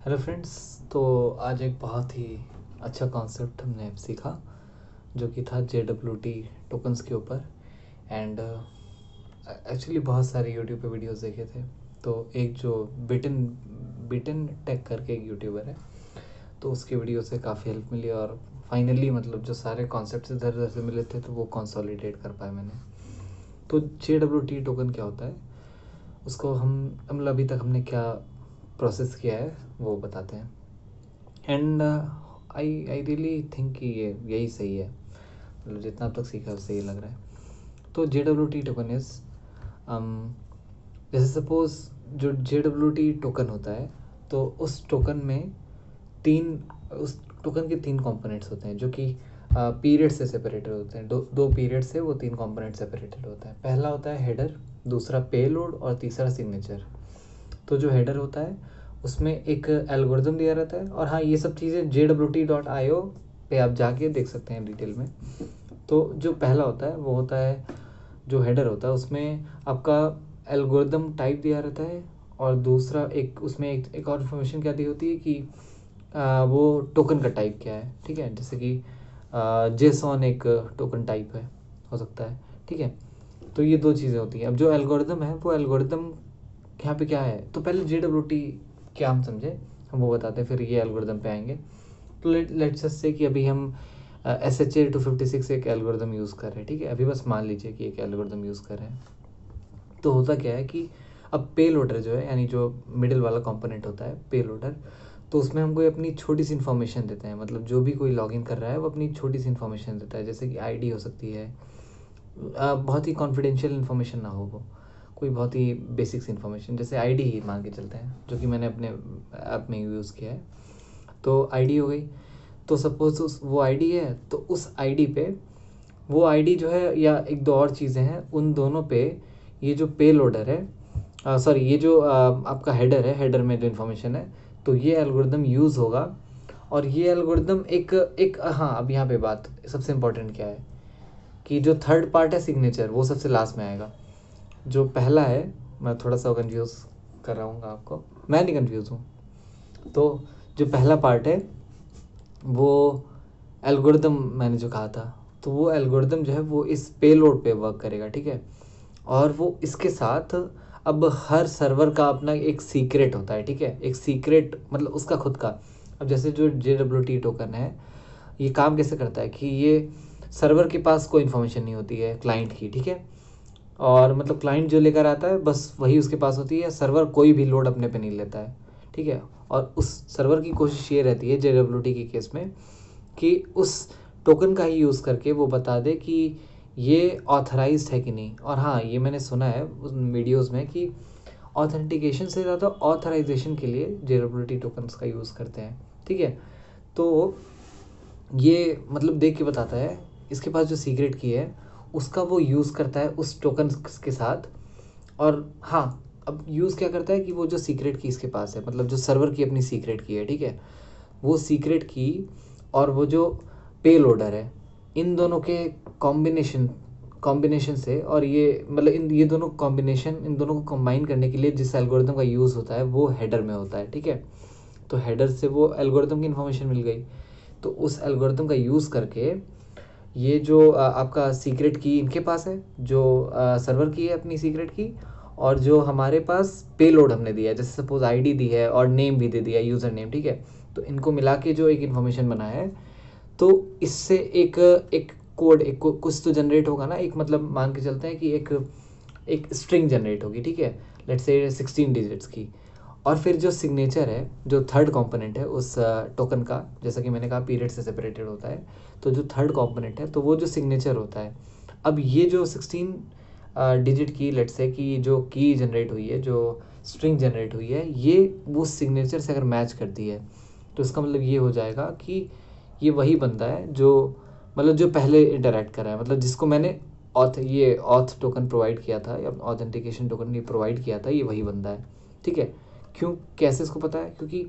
Hello friends. तो आज एक बहुत ही अच्छा कॉन्सेप्ट हमने सीखा जो कि था JWT टोकन्स के ऊपर। एंड एक्चुअली बहुत सारे यूट्यूब पे वीडियोस देखे थे। तो एक जो बिटन बिटन टेक करके एक यूट्यूबर है, तो उसके वीडियो से काफ़ी हेल्प मिली और फाइनली मतलब जो सारे कॉन्सेप्ट्स इधर उधर से मिले थे तो वो कंसोलिडेट कर पाए मैंने। तो JWT टोकन क्या होता है, उसको हम मतलब अभी तक हमने क्या प्रोसेस किया है वो बताते हैं। एंड आई रियली थिंक कि ये यही सही है, मतलब जितना अब तक सीखा है उससे ये लग रहा है। तो JWT टोकन इज जैसे सपोज जो JWT टोकन होता है, तो उस टोकन में तीन उस टोकन के तीन कंपोनेंट्स होते हैं जो कि पीरियड से सेपरेटेड होते हैं। दो पीरियड से वो तीन कंपोनेंट सेपरेटेड होता है। पहला होता है हेडर, दूसरा पेलोड और तीसरा सिग्नेचर। तो जो हेडर होता है उसमें एक एल्गोरिदम दिया रहता है, और हाँ ये सब चीज़ें JWT.io पे आप जाके देख सकते हैं डिटेल में। तो जो पहला होता है वो होता है, जो हेडर होता है उसमें आपका एल्गोरिदम टाइप दिया रहता है, और दूसरा एक उसमें एक और इन्फॉर्मेशन क्या दी होती है कि वो टोकन का टाइप क्या है। ठीक है, जैसे कि जेसॉन एक टोकन टाइप है, हो सकता है। ठीक है, तो ये दो चीज़ें होती हैं। अब जो एल्गोरिदम है वो एल्गोरिदम यहाँ पे क्या है, तो पहले JWT क्या हम समझे, हम वो बताते हैं, फिर ये एल्गोरिदम पे आएंगे। तो लेट्स जस्ट से कि अभी हम SHA-256 एक एल्गोरिदम यूज़ कर रहे हैं। ठीक है, अभी बस मान लीजिए कि एक एल्गोरिदम यूज़ कर रहे हैं। तो होता क्या है कि अब पे लोडर जो है, यानी जो मिडिल वाला कंपोनेंट होता है पे लोडर, तो उसमें हम कोई अपनी छोटी सी इन्फॉर्मेशन देते हैं। मतलब जो भी कोई लॉगिन कर रहा है वो अपनी छोटी सी इन्फॉर्मेशन देता है, जैसे कि ID हो सकती है, बहुत ही कॉन्फिडेंशियल इन्फॉर्मेशन ना हो, वो कोई बहुत ही बेसिक्स इन्फॉर्मेशन, जैसे ID ही मान के चलते हैं, जो कि मैंने अपने ऐप में यूज़ किया है। तो ID हो गई। तो सपोज वो ID है, तो उस ID पे वो ID जो है, या एक दो और चीज़ें हैं, उन दोनों पे ये जो पे लोडर है, सॉरी ये जो आपका हेडर है, हेडर में जो इन्फॉर्मेशन है, तो ये एल्गोरिदम यूज़ होगा। और ये एल्गोरिदम एक एक हाँ, अब यहाँ पे बात सबसे इम्पोर्टेंट क्या है कि जो थर्ड पार्ट है सिग्नेचर, वो सबसे लास्ट में आएगा। जो पहला है, मैं थोड़ा सा कंफ्यूज कर रहा हूँ आपको, मैं नहीं कंफ्यूज हूँ। तो जो पहला पार्ट है वो एल्गोरिदम मैंने जो कहा था, तो वो एल्गोरिदम जो है वो इस पेलोड पे वर्क करेगा। ठीक है, और वो इसके साथ अब हर सर्वर का अपना एक सीक्रेट होता है। ठीक है, एक सीक्रेट मतलब उसका खुद का। अब जैसे जो JWT टोकन है, ये काम कैसे करता है कि ये सर्वर के पास कोई इन्फॉर्मेशन नहीं होती है क्लाइंट की। ठीक है, और मतलब क्लाइंट जो लेकर आता है बस वही उसके पास होती है, सर्वर कोई भी लोड अपने पे नहीं लेता है। ठीक है, और उस सर्वर की कोशिश ये रहती है JWT के केस में कि उस टोकन का ही यूज़ करके वो बता दे कि ये ऑथराइज्ड है कि नहीं। और हाँ, ये मैंने सुना है उस वीडियोस में कि ऑथेंटिकेशन से ज़्यादा ऑथराइजेशन के लिए JWT टोकन्स का यूज़ करते हैं। ठीक है, तो ये मतलब देख के बताता है इसके पास जो सीक्रेट की है उसका वो यूज़ करता है उस टोकन के साथ। और हाँ, अब यूज़ क्या करता है कि वो जो सीक्रेट की इसके पास है, मतलब जो सर्वर की अपनी सीक्रेट की है, ठीक है, वो सीक्रेट की और वो जो पे लोडर है, इन दोनों के कॉम्बिनेशन से, और ये मतलब ये दोनों कॉम्बिनेशन, इन दोनों को कंबाइन करने के लिए जिस एल्गोरिदम का यूज़ होता है वो हेडर में होता है। ठीक है, तो हेडर से वो एल्गोरिदम की इन्फॉर्मेशन मिल गई, तो उस एल्गोरिदम का यूज़ करके ये जो आपका सीक्रेट की इनके पास है, जो सर्वर की है अपनी सीक्रेट की, और जो हमारे पास पेलोड हमने दिया है, जैसे सपोज ID दी है और नेम भी दे दिया, यूज़र नेम। ठीक है, तो इनको मिला के जो एक इन्फॉर्मेशन बना है, तो इससे एक एक कोड, कुछ तो जनरेट होगा ना, एक मतलब मान के चलते हैं कि एक एक स्ट्रिंग जनरेट होगी। ठीक है, लेट्स से 16 डिजिट्स की। और फिर जो सिग्नेचर है, जो थर्ड कंपोनेंट है उस टोकन का, जैसा कि मैंने कहा पीरियड से सेपरेटेड होता है, तो जो थर्ड कंपोनेंट है तो वो जो सिग्नेचर होता है। अब ये जो 16 डिजिट की, लेट्स से कि जो की जनरेट हुई है, जो स्ट्रिंग जनरेट हुई है, ये वो सिग्नेचर से अगर मैच करती है, तो इसका मतलब ये हो जाएगा कि ये वही बंदा है जो मतलब जो पहले इंटरेक्ट करा है, मतलब जिसको मैंने ऑथ टोकन प्रोवाइड किया था, या ऑथेंटिकेशन टोकन ये प्रोवाइड किया था, ये वही बंदा है। ठीक है, क्यों, कैसे इसको पता है, क्योंकि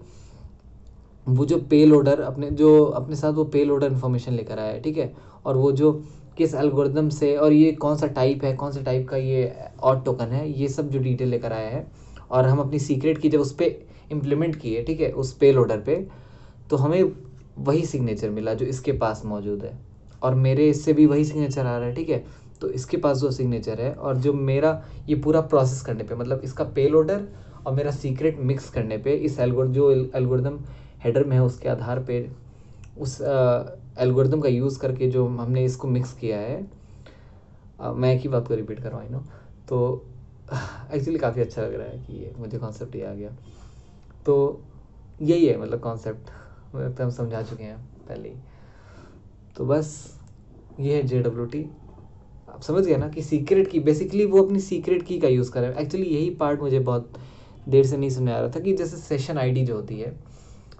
वो जो पे लोडर अपने साथ वो पे लोडर इन्फॉर्मेशन लेकर आया है। ठीक है, और वो जो किस एल्गोरिदम से, और ये कौन सा टाइप है, कौन सा टाइप का ये ऑड टोकन है, ये सब जो डिटेल लेकर आया है। और हम अपनी सीक्रेट की जब उस पर इम्प्लीमेंट किए, ठीक है, उस पे लोडर पे, तो हमें वही सिग्नेचर मिला जो इसके पास मौजूद है, और मेरे इससे भी वही सिग्नेचर आ रहा है, ठीक है। तो इसके पास जो सिग्नेचर है और जो मेरा ये पूरा प्रोसेस करने पे, मतलब इसका पे लोडर और मेरा सीक्रेट मिक्स करने पे, इस जो एल्गोरिदम हेडर में है उसके आधार पे, उस एल्गोरिदम का यूज़ करके जो हमने इसको मिक्स किया है, मैं एक ही बात को रिपीट कर रहा हूँ, तो एक्चुअली काफ़ी अच्छा लग रहा है कि ये मुझे कॉन्सेप्ट ये आ गया। तो यही है मतलब कॉन्सेप्ट, मुझे लगता है हम समझा चुके हैं पहले ही। तो बस ये है JWT। आप समझ गए ना कि सीक्रेट की, बेसिकली वो अपनी सीक्रेट की का यूज़ कर रहा है। एक्चुअली यही पार्ट मुझे बहुत देर से नहीं समझ आ रहा था कि जैसे सेशन आईडी जो होती है,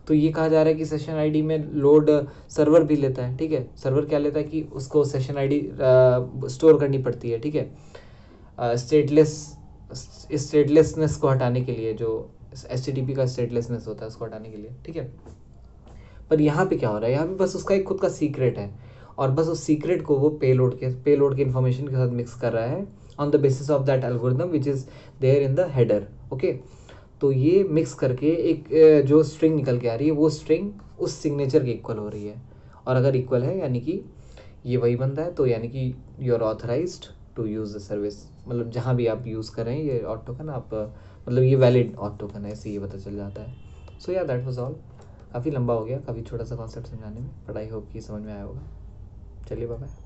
तो ये कहा जा रहा है कि सेशन आईडी में लोड सर्वर भी लेता है, ठीक है। सर्वर क्या लेता है कि उसको सेशन आईडी स्टोर करनी पड़ती है, ठीक है, स्टेटलेसनेस को हटाने के लिए, जो HTTP का स्टेटलेसनेस होता है उसको हटाने के लिए, ठीक है। पर यहाँ पे क्या हो रहा है, यहाँ पे बस उसका एक खुद का सीक्रेट है, और बस उस सीक्रेट को वो पेलोड के इन्फॉर्मेशन के साथ मिक्स कर रहा है on the basis of that algorithm which is there in the header, okay. तो ये मिक्स करके एक जो स्ट्रिंग निकल के आ रही है, वो स्ट्रिंग उस सिग्नेचर के इक्वल हो रही है, और अगर इक्वल है यानी कि ये वही बंदा है, तो यानी कि you are authorised to use the service. मतलब जहाँ भी आप यूज़ कर रहे हैं ये ऑट टोकन, आप मतलब ये वैलिड ऑट टोकन है, ऐसे ये पता चल जाता है। सो या दैट वाज ऑल। काफ़ी लंबा हो गया, काफ़ी छोटा सा कॉन्सेप्ट समझाने में, बट आई होप कि समझ में आया होगा। चलिए बाय बाय।